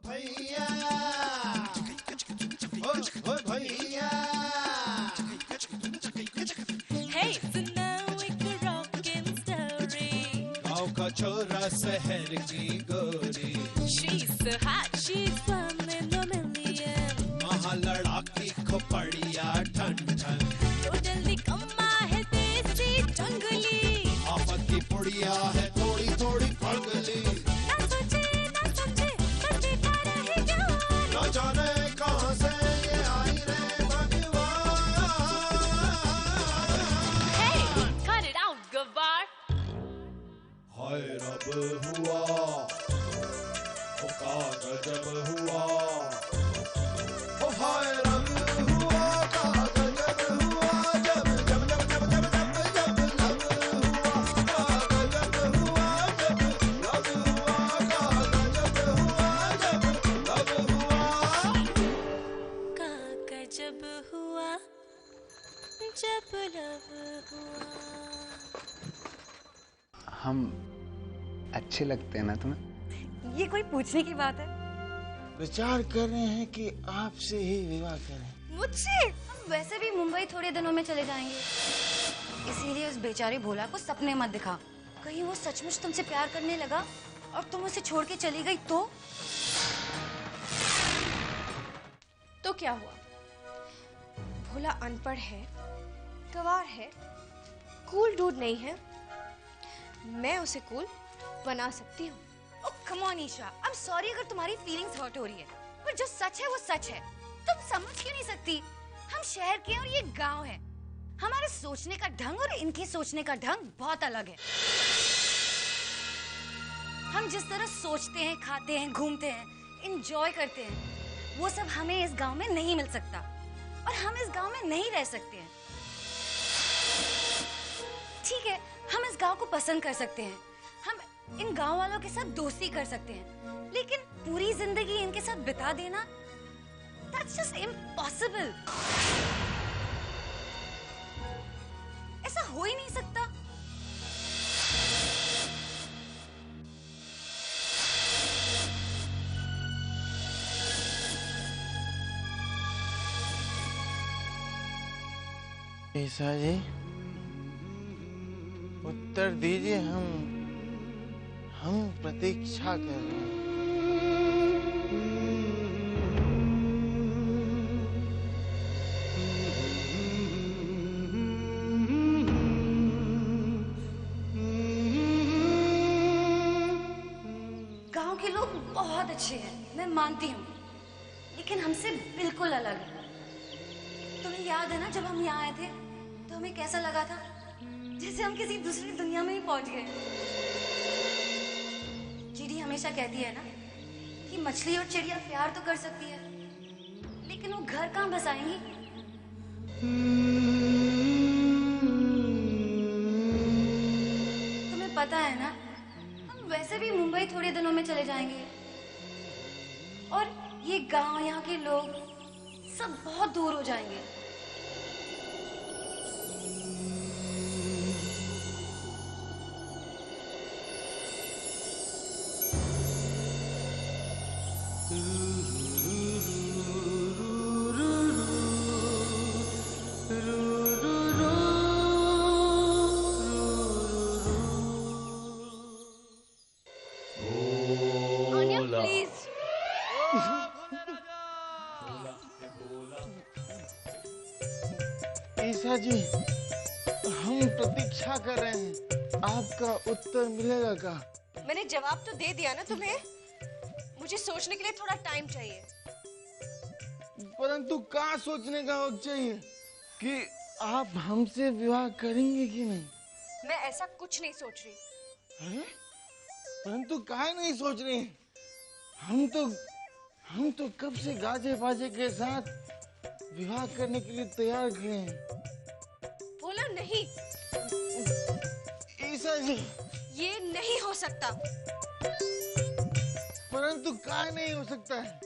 भैया, ओ भैया। Hey, so now it's a rockin' story. गाँव का छोरा शहर की गोरी, She's so hot, she's one in a million. वहाँ लड़ाकी खोपड़िया ठन ठन, तो जल्दी कम्मा है देसी जंगली, आफत की पुड़िया है थोड़ी थोड़ी पगली। ना सोचे ना समझे बस देखा रहे जवान। न जाने कहाँ से ये आई रे भगवान। Hey, cut it out, गवार। हाय रब हुआ, ओ का गजब हुआ, ओ हाय रब हुआ, का गजब हुआ, जब जब जब जब जब जब जब लब हुआ, का गजब हुआ, जब लब हुआ, का गजब हुआ, जब लब हुआ। का गजब हुआ जब लब हुआ। हम अच्छे लगते हैं ना तुम्हें? ये कोई पूछने की बात है? विचार कर रहे हैं कि आपसे ही विवाह करें। मुझसे? हम वैसे भी मुंबई थोड़े दिनों में चले जाएंगे, इसीलिए उस बेचारे भोला को सपने मत दिखा। कहीं वो सचमुच तुमसे प्यार करने लगा और तुम उसे छोड़ के चली गई तो क्या हुआ? भोला अनपढ़ है, गंवार है, कूल डूड नहीं है। मैं उसे कूल बना सकती हूँ। Oh come on Isha, I am sorry अगर तुम्हारी फीलिंग्स हर्ट हो रही है, पर जो सच है वो सच है। तुम समझ क्यों नहीं सकती? हम शहर के हैं और ये गांव है। हमारे सोचने का ढंग और इनके सोचने का ढंग बहुत अलग है। हम जिस तरह सोचते हैं, खाते हैं, घूमते हैं, एंजॉय करते हैं, वो सब हमें इस गांव में नहीं मिल सकता और हम इस गांव में नहीं रह सकते हैं। ठीक है, हम इस गांव को पसंद कर सकते हैं, हम इन गांव वालों के साथ दोस्ती कर सकते हैं, लेकिन पूरी जिंदगी इनके साथ बिता देना, that's just impossible। ऐसा हो ही नहीं सकता। ईसा जी, उत्तर दीजिए। हम प्रतीक्षा कर रहे हैं। गांव के लोग बहुत अच्छे हैं, मैं मानती हूँ, लेकिन हमसे बिल्कुल अलग है। तुम्हें याद है ना, जब हम यहाँ आए थे तो हमें कैसा लगा था? जैसे हम किसी दूसरी दुनिया में ही पहुंच गए। चिड़ी हमेशा कहती है ना कि मछली और चिड़िया प्यार तो कर सकती है, लेकिन वो घर कहाँ बसाएंगी? तुम्हें पता है ना, हम वैसे भी मुंबई थोड़े दिनों में चले जाएंगे और ये गांव, यहाँ के लोग सब बहुत दूर हो जाएंगे। ईसा जी, हम प्रतीक्षा कर रहे हैं। आपका उत्तर मिलेगा का? मैंने जवाब तो दे दिया ना तुम्हें। मुझे सोचने के लिए थोड़ा टाइम चाहिए। परंतु कहाँ सोचने का वक्त चाहिए कि आप हमसे विवाह करेंगे कि नहीं? मैं ऐसा कुछ नहीं सोच रही। है? परंतु काहे नहीं सोच रहे? हम तो कब से गाजे बाजे के साथ विवाह करने के लिए तैयार खड़े हैं। बोला नहीं। ईसा जी, ये नहीं हो सकता। परंतु काहे नहीं हो सकता है?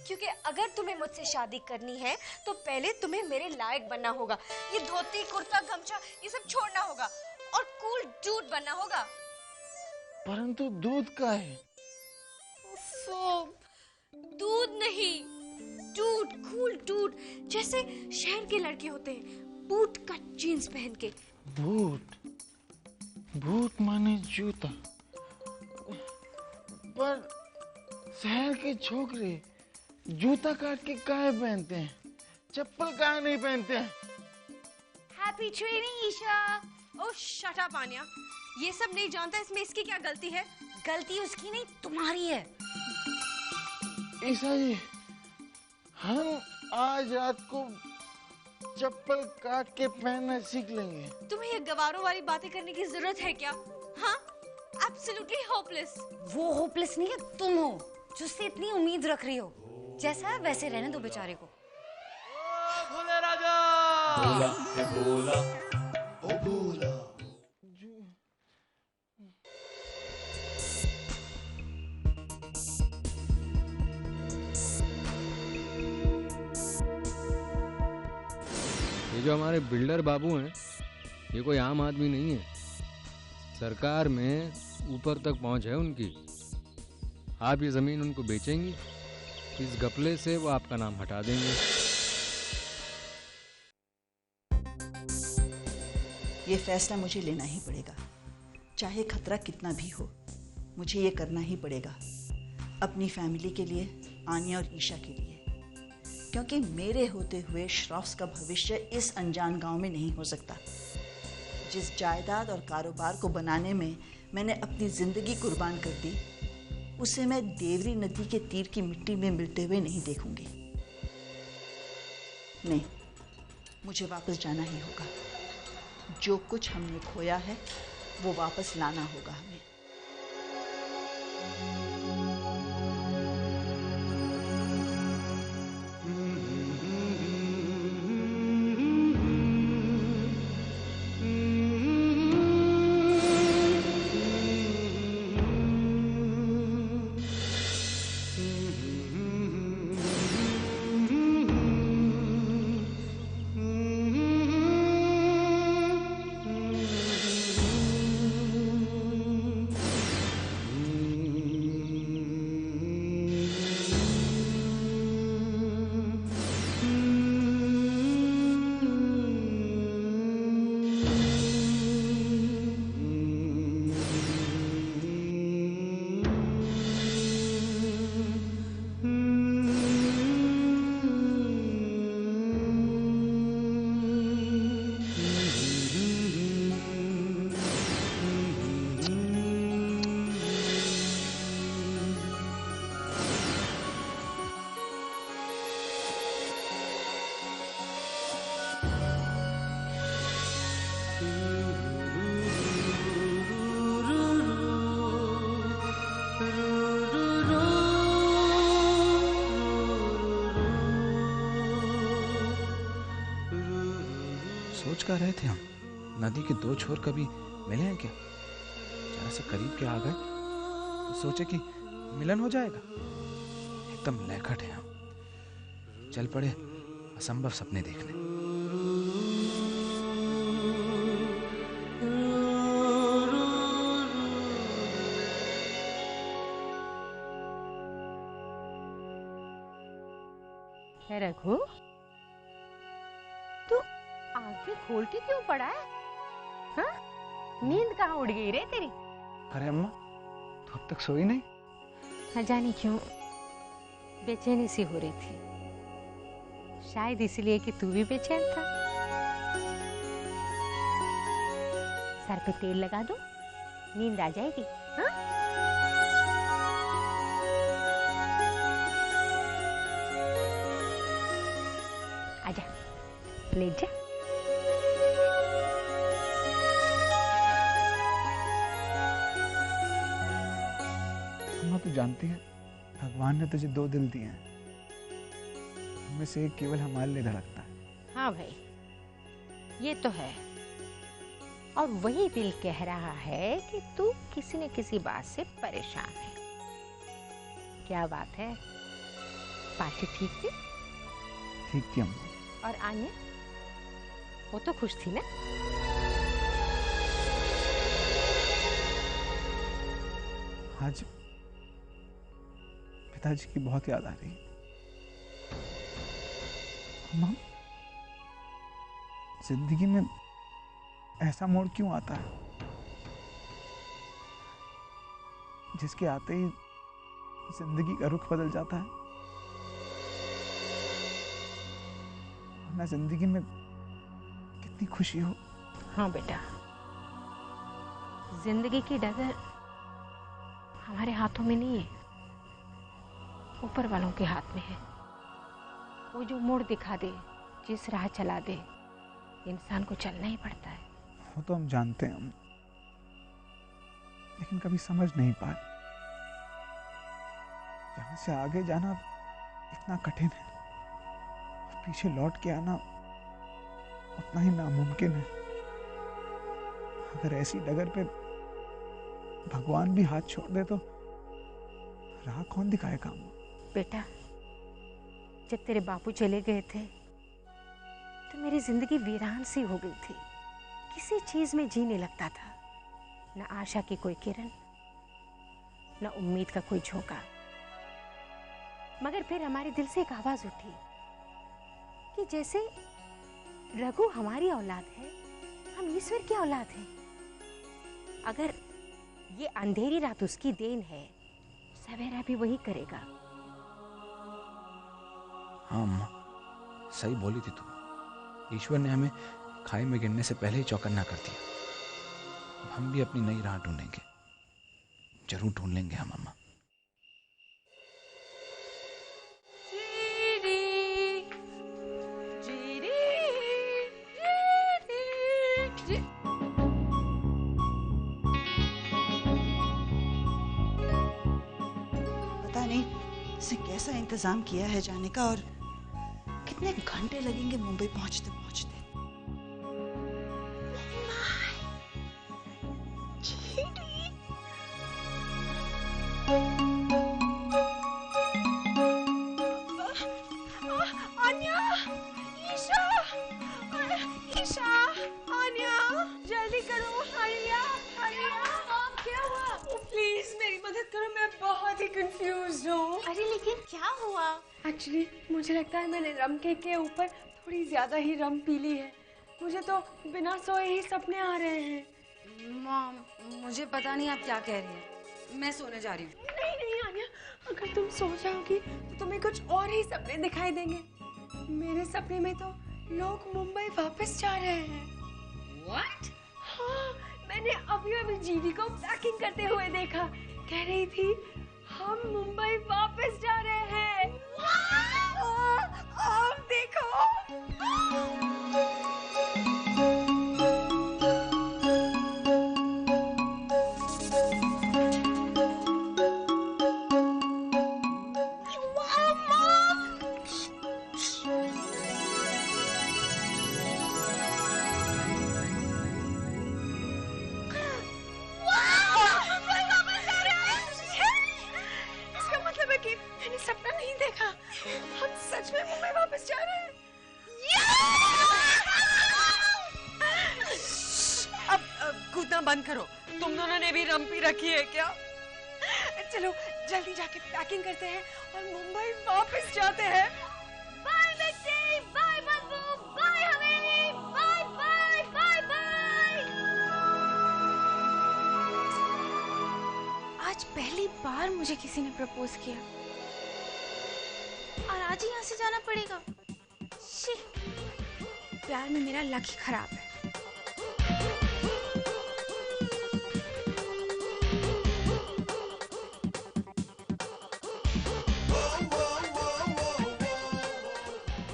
क्योंकि अगर तुम्हें मुझसे शादी करनी है तो पहले तुम्हें मेरे लायक बनना होगा। ये धोती, कुर्ता, गमछा ये सब छोड़ना होगा और कूल डूड बनना होगा। परंतु दूध का है। जैसे शहर के लड़के होते हैं, बूट कट जीन्स पहन के। बूट? बूट माने जूता। पर शहर के छोकरे जूता काट के काहे पहनते हैं? चप्पल काहे नहीं पहनते हैं? Happy training Isha. Oh shut up Anya, ये सब नहीं जानता, इसमें इसकी क्या गलती है? गलती उसकी नहीं, तुम्हारी है। ईशा जी, हम आज रात को चप्पल काट के पहनना सीख लेंगे। तुम्हें ये गवारों वाली बातें करने की जरूरत है क्या? हाँ, एब्सोल्युटली होपलेस। वो होपलेस नहीं है, तुम हो जो उससे इतनी उम्मीद रख रही हो। जैसा है वैसे रहने दो बेचारे को। भोले राजा बोला हे बोला ओ बोला। ये जो हमारे बिल्डर बाबू हैं, ये कोई आम आदमी नहीं है। सरकार में ऊपर तक पहुंच है उनकी। आप ये ज़मीन उनको बेचेंगी, इस घपले से वो आपका नाम हटा देंगे। ये फैसला मुझे लेना ही पड़ेगा, चाहे खतरा कितना भी हो। मुझे ये करना ही पड़ेगा, अपनी फैमिली के लिए, आन्या और ईशा के लिए। क्योंकि मेरे होते हुए श्रॉफ्स का भविष्य इस अनजान गांव में नहीं हो सकता। जिस जायदाद और कारोबार को बनाने में मैंने अपनी जिंदगी कुर्बान कर दी, उसे मैं देवरी नदी के तीर की मिट्टी में मिलते हुए नहीं देखूंगी। नहीं, मुझे वापस जाना ही होगा। जो कुछ हमने खोया है वो वापस लाना होगा हमें। सोच कर रहे थे हम, नदी के दो छोर कभी मिले हैं क्या? जरा से करीब के आ गए तो सोचे कि मिलन हो जाएगा। एकदम लैखट है हम। चल पड़े असंभव सपने देखने। रघु, तू आंखें खोल के क्यों पड़ा है? हाँ? नींद कहाँ उड़ गई रे तेरी? अरे अम्मा, तू अब तक सोई नहीं? न जाने क्यों बेचैनी सी हो रही थी। शायद इसलिए कि तू भी बेचैन था। सर पे तेल लगा दो, नींद आ जाएगी। हाँ? आजा, लेट जा। अम्मा, तू जानती है भगवान ने तुझे दो दिल दिए हैं, उनमें से एक केवल हमारे लिए धड़कता है। हाँ भाई, ये तो है। और वही दिल कह रहा है कि तू किसी न किसी बात से परेशान है। क्या बात है? पार्टी ठीक थी? ठीक थी अम्मा। और आन्या, वो तो खुश थी ना? आज पिताजी की बहुत याद आ रही है। मम, जिंदगी में ऐसा मोड़ क्यों आता है जिसके आते ही जिंदगी का रुख बदल जाता है? वरना जिंदगी में कितनी खुशी हो। हाँ बेटा, जिंदगी की डगर हमारे हाथों में नहीं है, ऊपर वालों के हाथ में है। वो जो मोड़ दिखा दे, जिस राह चला दे, इंसान को चलना ही पड़ता है। वो तो हम जानते हैं, लेकिन कभी समझ नहीं पाए। यहाँ से आगे जाना इतना कठिन है, और पीछे लौट के आना उतना ही नामुमकिन है। अगर ऐसी डगर पे भगवान भी हाथ छोड़ दे तो राह कौन दिखाएगा? बेटा, जब तेरे बापू चले गए थे तो मेरी जिंदगी वीरान सी हो गई थी। किसी चीज में जी नहीं लगता था, न आशा की कोई किरण, न उम्मीद का कोई झोंका। मगर फिर हमारे दिल से एक आवाज उठी कि जैसे रघु हमारी औलाद है, हम ईश्वर की औलाद हैं। अगर ये अंधेरी रात उसकी देन है, सवेरा भी वही करेगा। हाँ अम्मा, सही बोली थी तुम। ईश्वर ने हमें खाई में गिरने से पहले ही चौकन्ना कर दिया। अब हम भी अपनी नई राह ढूंढेंगे, जरूर ढूंढ लेंगे हम अम्मा। पता नहीं इसे कैसा इंतजाम किया है जाने का, और कितने घंटे लगेंगे मुंबई पहुंचते पहुंचते। आन्या, ईशा, ईशा, आन्या, जल्दी करो, हरिया, हरिया। क्या हुआ? प्लीज मेरी मदद करो, मैं बहुत ही कंफ्यूज हूँ। अरे लेकिन क्या हुआ? एक्चुअली मुझे लगता है मैंने रम केक के ऊपर थोड़ी ज्यादा ही रम पी ली है। मुझे तो बिना सोए ही सपने आ रहे हैं। मॉम, मुझे पता नहीं आप क्या कह रही हैं। मैं सोने जा रही हूँ। नहीं नहीं आन्या, अगर तुम सो जाओगी तो तुम्हें कुछ और ही सपने दिखाई देंगे। मेरे सपने में तो लोग मुंबई वापस जा रहे हैं। What? हाँ, मैंने अभी जीडी को पैकिंग करते हुए देखा। कह रही थी हम मुंबई वापस जा रहे हैं। आप देखो। सपना नहीं देखा, हम सच में मुंबई वापस जा रहे हैं। अब कूदना बंद करो। तुम दोनों ने भी रम पी रखी है क्या? चलो जल्दी जाके पैकिंग करते हैं और मुंबई वापस जाते हैं। बाय बेटे, बाय बाबू, बाय हवेली, बाय बाय बाय बाय। आज पहली बार मुझे किसी ने प्रपोज किया और आज ही यहाँ से जाना पड़ेगा। शी, प्यार में मेरा लक ही खराब है।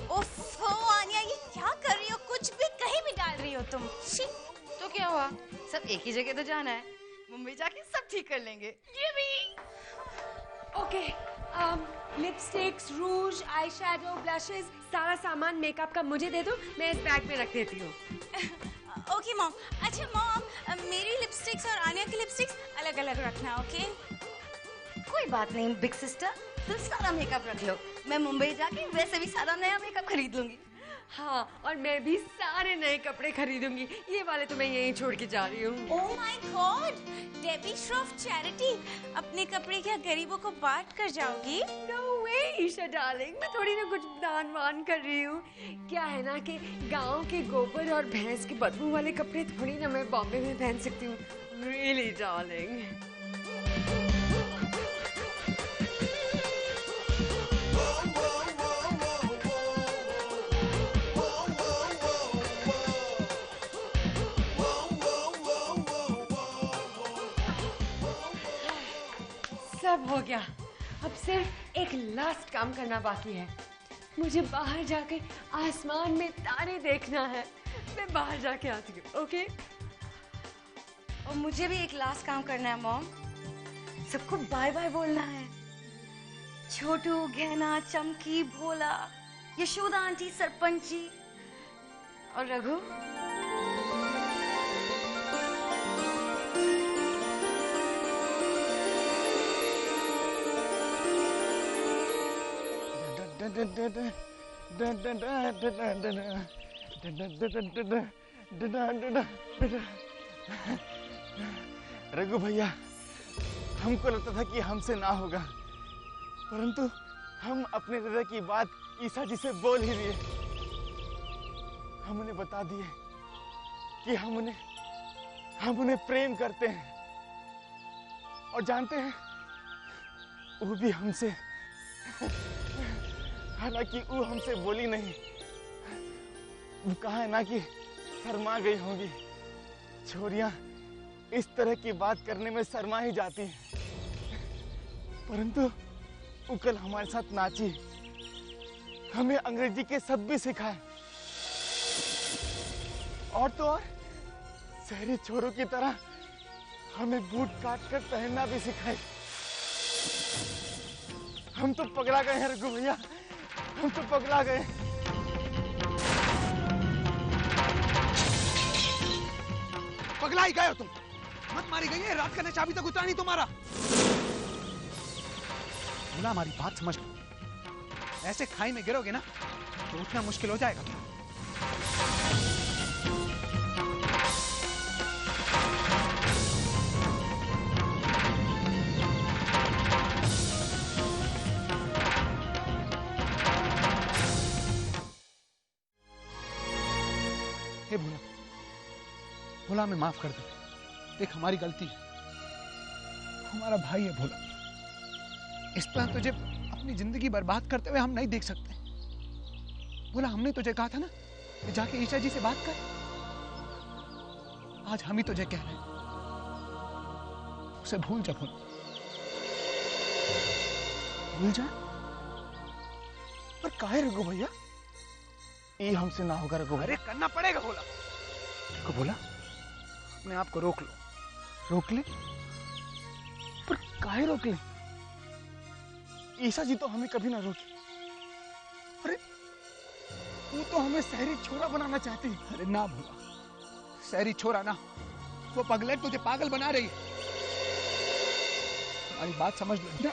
ओफो आन्या, ये क्या कर रही हो? कुछ भी कहीं भी डाल रही हो तुम। शी। तो क्या हुआ? सब एक ही जगह तो जाना है। मुंबई जाके सब ठीक कर लेंगे। ये भी। ओके, लिपस्टिक्स, रूज, आई शैडो, ब्लशेस, सारा सामान मेकअप का मुझे दे दो, मैं इस बैग में रख देती हूँ। Okay mom. अच्छा मॉम, मेरी लिपस्टिक्स और आन्या की लिपस्टिक्स अलग अलग रखना, ओके? कोई बात नहीं बिग सिस्टर, तुम सारा मेकअप रख लो। मैं मुंबई जाके वैसे भी सारा नया मेकअप खरीद लूंगी। हाँ, और मैं भी सारे नए कपड़े खरीदूंगी। ये वाले तो मैं यहीं छोड़ के जा रही हूँ। Oh my god, Debbie Shroff charity, अपने कपड़े क्या गरीबों को बांट कर जाओगी? No way Isha, Isha darling, मैं थोड़ी ना कुछ दान वान कर रही हूँ। क्या है ना कि गांव के गोबर और भैंस की बदबू वाले कपड़े थोड़ी ना मैं बॉम्बे में पहन सकती हूँ। Really darling. सब हो गया, अब सिर्फ एक लास्ट काम करना बाकी है। मुझे बाहर जाके आसमान में तारे देखना है। मैं बाहर जाके आती हूँ, ओके? और मुझे भी एक लास्ट काम करना है मॉम। सबको बाय बाय बोलना है। छोटू, गहना, चमकी, भोला, यशोदा आंटी, सरपंच जी और रघु। रघु भैया, हमको लगता था कि हमसे ना होगा, परंतु हम अपने हृदय की बात ईसा जी से बोल ही दिए। हम उन्हें बता दिए कि हम उन्हें प्रेम करते हैं, और जानते हैं वो भी हमसे, हालांकि वो हमसे बोली नहीं। वो कहा है ना कि शर्मा गई होंगी। छोरियां इस तरह की बात करने में शर्मा ही जाती हैं, परंतु वो कल हमारे साथ नाची, हमें अंग्रेजी के शब्द भी सिखाए, और तो और शहरी छोरों की तरह हमें बूट काट कर पहनना भी सिखाए। हम तो पगला गए हैं रघु भैया, हम तो पगला गए। पगला ही गए हो तुम। मत मारी गई है, रात का नशा अभी तक उतरा नहीं तुम्हारा। बोला, हमारी बात समझ लो। ऐसे खाई में गिरोगे ना तो उठना मुश्किल हो जाएगा। हे भोला, भोला हमें माफ कर दे। देख, हमारी गलती है, हमारा भाई है भोला। इस तरह तुझे अपनी जिंदगी बर्बाद करते हुए हम नहीं देख सकते। भोला, हमने तुझे कहा था ना कि जाके ईशा जी से बात कर। आज हम ही तुझे कह रहे हैं, उसे भूल जा। भूल जा। पर काहे रघु भैया? ये हमसे ना होगा रघु। अरे करना पड़ेगा भोला। देखो भोला, अपने आप को रोक लो। रोक ले? पर काहे रोक ले? ईसा जी तो हमें कभी ना रोकी। अरे वो तो हमें शहरी छोरा बनाना चाहती है। अरे ना भोला, शहरी छोरा ना, वो पगलेट तुझे पागल बना रही है। हमारी बात समझ लो।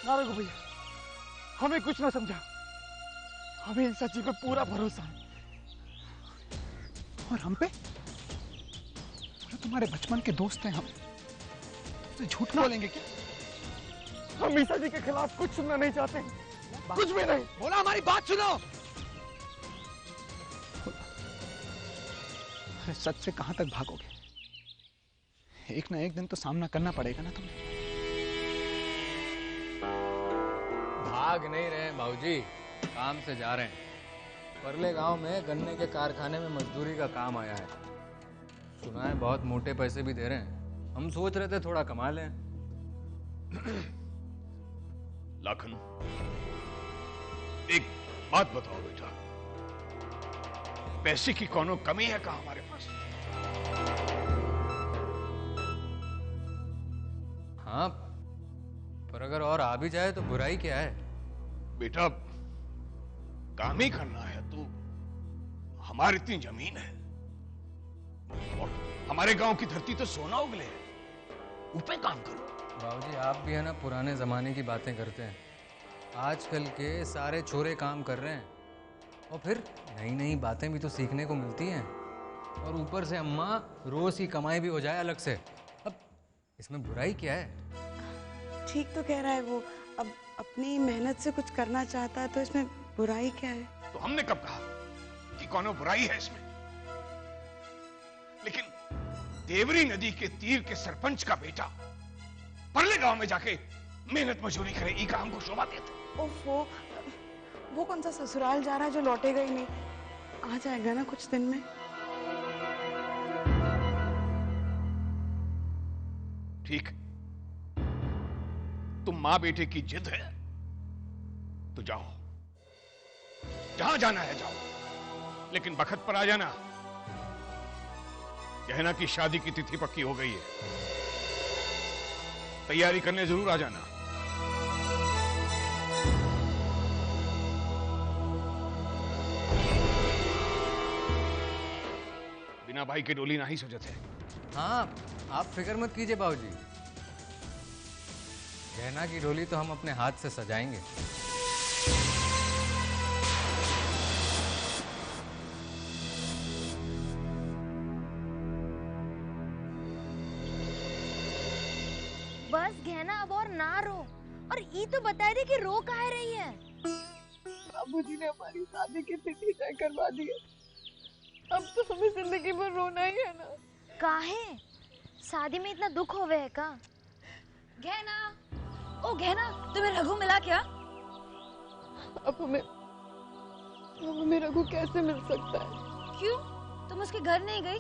ना रघु भैया, हमें कुछ ना समझा। हमें ईसा जी पे पूरा भरोसा है। और हम पे? तुम्हारे बचपन के दोस्त हैं हम, तो झूठ बोलेंगे क्या? हम ईसा जी के खिलाफ कुछ सुनना नहीं चाहते, कुछ भी नहीं। बोला, हमारी बात सुनो। अरे सच से कहां तक भागोगे? एक ना एक दिन तो सामना करना पड़ेगा ना तुम्हें। भाग नहीं रहे बाबूजी, काम से जा रहे हैं। परले गांव में गन्ने के कारखाने में मजदूरी का काम आया है। सुना है बहुत मोटे पैसे भी दे रहे हैं। हम सोच रहे थे थोड़ा कमा लें। लाखन, एक बात बताओ बेटा, पैसे की कोनो कमी है क्या हमारे पास? हाँ, पर अगर और आ भी जाए तो बुराई क्या है? बेटा, काम ही करना है तो हमारी इतनी जमीन है, और हमारे गांव की धरती तो सोना उगले है, ऊपर काम करो। बाबूजी, आप भी है ना पुराने जमाने की बातें करते हैं। आजकल के सारे छोरे काम कर रहे हैं, और फिर नई नई बातें भी तो सीखने को मिलती हैं। और ऊपर से अम्मा रोज की कमाई भी हो जाए अलग से। अब इसमें बुराई क्या है? ठीक तो कह रहा है वो। अब अपनी मेहनत से कुछ करना चाहता है तो इसमें बुराई क्या है? तो हमने कब कहा कि कौनो बुराई है इसमें? लेकिन देवरी नदी के तीर के सरपंच का बेटा परले गांव में जाके मेहनत मजदूरी करे, ई काम को शोभा देते। ओफो, वो कौन सा ससुराल जा रहा है जो लौटेगा ही नहीं? आ जाएगा ना कुछ दिन में। ठीक, तुम मां बेटे की जिद है तो जाओ, जहां जाना है जाओ, लेकिन बखत पर आ जाना। गहना की शादी की तिथि पक्की हो गई है, तैयारी करने जरूर आ जाना। बिना भाई के डोली नहीं सजत है। हाँ, आप फिक्र मत कीजिए बाबूजी, गहना की डोली तो हम अपने हाथ से सजाएंगे। बस गहना, अब और ना रो। और ये तो बता दे कि रो काहे रही है? बाबूजी ने हमारी शादी की तिथि तय करवा दी है, अब तो हमें जिंदगी भर रोना ही है ना। काहे? शादी में इतना दुख होवे है का? गहना, ओ गहना, तुम्हें रघु मिला क्या? अब हमें रघु कैसे मिल सकता है? क्यों, तुम उसके घर नहीं गई?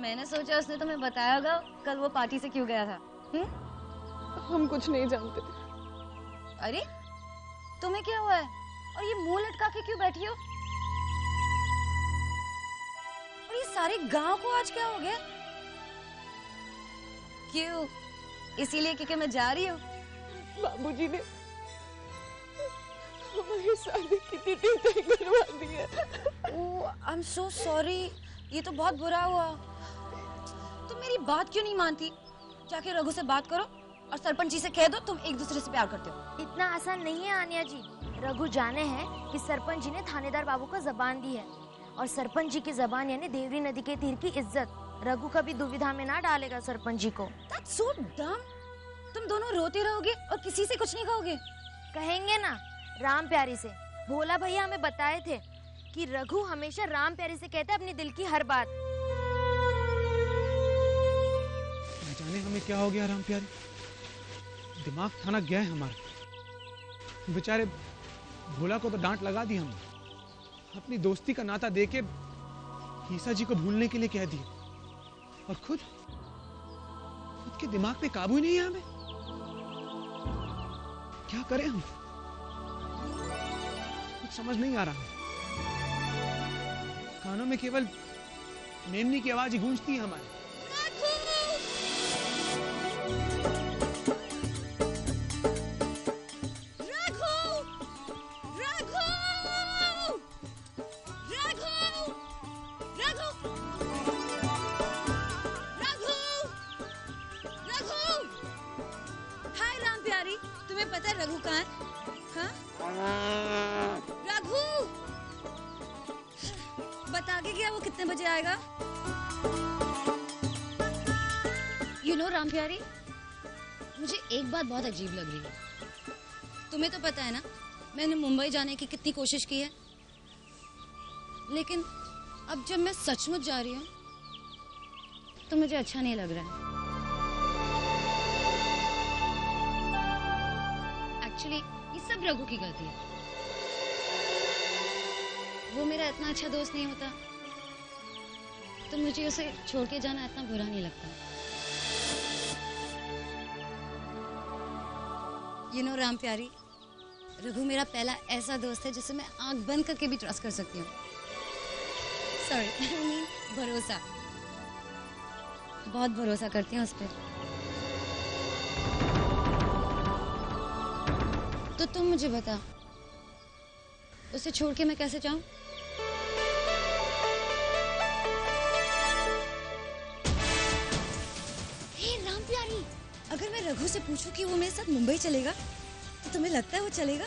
मैंने सोचा उसने तुम्हें बताया होगा कल वो पार्टी से क्यों गया था। हम कुछ नहीं जानते। अरे तुम्हें क्या हुआ है? और ये मुंह लटका के क्यों बैठी हो? और ये सारे गांव को आज क्या हो गया? क्यों, इसीलिए क्योंकि मैं जा रही हूँ? बाबूजी ने हमारी शादी की तिथि तय करवा दी है। ओह, आई एम सो सॉरी, ये तो बहुत बुरा हुआ। तुम मेरी बात क्यों नहीं मानती? जाके रघु से बात करो और सरपंच जी से कह दो तुम एक दूसरे से प्यार करते हो। इतना आसान नहीं है आनिया जी। रघु जाने हैं कि सरपंच जी ने थानेदार बाबू को जबान दी है, और सरपंच जी की जबान यानी देवरी नदी के तीर की इज्जत। रघु कभी दुविधा में ना डालेगा सरपंच जी को। That's so dumb। तुम दोनों रोते रहोगे और किसी से कुछ नहीं कहोगे? कहेंगे ना, राम प्यारी से। भोला भैया हमें बताए थे कि रघु हमेशा राम प्यारी से कहता है अपने दिल की हर बात। न जाने हमें क्या हो गया राम प्यारी, दिमाग थाना गया है हमारा। बेचारे भोला को तो डांट लगा दी हमने, अपनी दोस्ती का नाता देके ईसा जी को भूलने के लिए कह दिया, और खुद के दिमाग पे काबू ही नहीं है हमें। क्या करें हम, कुछ समझ नहीं आ रहा। कानों में केवल मेमनी की आवाज ही गूंजती है हमारी। रघु कहाँ है? हाँ? रघु बता के क्या वो कितने बजे आएगा? You know, राम प्यारी, मुझे एक बात बहुत अजीब लग रही है। तुम्हें तो पता है ना मैंने मुंबई जाने की कितनी कोशिश की है, लेकिन अब जब मैं सचमुच जा रही हूँ तो मुझे अच्छा नहीं लग रहा है। एक्चुअली ये सब रघु की गलती है। वो मेरा इतना अच्छा दोस्त नहीं होता तो मुझे उसे छोड़ के जाना इतना बुरा नहीं लगता। You know, राम प्यारी, रघु मेरा पहला ऐसा दोस्त है जिसे मैं आंख बंद करके भी ट्रस्ट कर सकती हूँ। सॉरी, I mean भरोसा, बहुत भरोसा करती हूँ उस पर। तो तुम मुझे बता, उसे छोड़ के मैं कैसे जाऊं? हे राम प्यारी, अगर मैं रघु से पूछूं कि वो मेरे साथ मुंबई चलेगा तो तुम्हें लगता है वो चलेगा?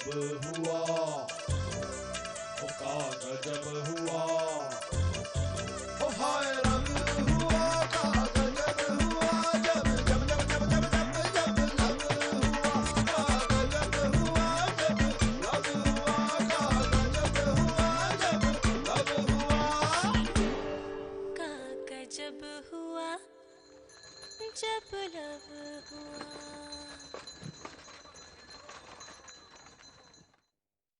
गजब हुआ, ओ का गजब हुआ, ओ हाय रंग हुआ का गजब हुआ, जब जब जब जब जब जब जब लब हुआ का गजब हुआ, जब लब हुआ का गजब हुआ, जब लब हुआ का गजब हुआ, जब लब हुआ।